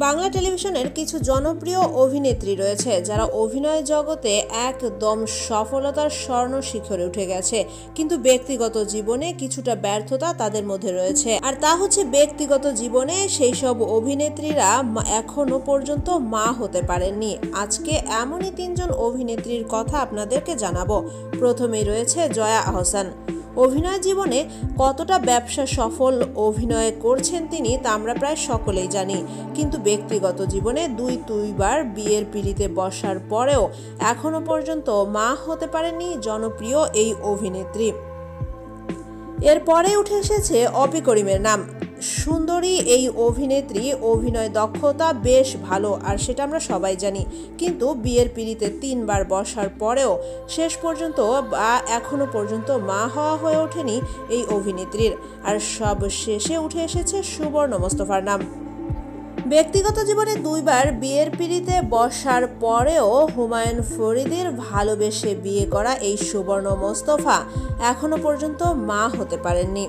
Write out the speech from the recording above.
বাংলা টেলিভিশনের কিছু জনপ্রিয় অভিনেত্রী রয়েছে যারা অভিনয় জগতে একদম সফলতার স্বর্ণ শিখরে উঠে গেছে, কিন্তু ব্যক্তিগত জীবনে কিছুটা ব্যর্থতা তাদের মধ্যে রয়েছে। আর তা হচ্ছে ব্যক্তিগত জীবনে সেই সব অভিনেত্রীরা এখনো পর্যন্ত মা হতে পারেননি। আজকে এমনই 3জন অভিনেত্রীর কথা আপনাদেরকে জানাবো। প্রথমেই রয়েছে জয়া আহসান। অভিনয় জীবনে কতটা ব্যবসা সফল অভিনয় করছেন তিনি তা আমরা প্রায় সকলেই জানি, কিন্তু ব্যক্তিগত জীবনে দুইবার বিয়ের পিঁড়িতে বসার পরেও এখনো পর্যন্ত মা হতে পারেননি জনপ্রিয় এই অভিনেত্রী। এরপরে উঠে এসেছে অপি করিমের নাম। সুন্দরী এই অভিনেত্রী, অভিনয় দক্ষতা বেশ ভালো, আর সেটা আমরা সবাই জানি, কিন্তু বিয়ের পিঁড়িতে 3বার বসার পরেও শেষ পর্যন্ত বা এখনো পর্যন্ত মা হওয়া হয়ে ওঠেনি এই অভিনেত্রীর। আর সব শেষে উঠে এসেছে সুবর্ণ মোস্তফার নাম। ব্যক্তিগত জীবনে 2বার বিয়ের পিঁড়িতে বসার পরেও হুমায়ুন ফরিদের ভালোবেসে বিয়ে করা এই সুবর্ণ মোস্তফা এখনো পর্যন্ত মা হতে পারেননি।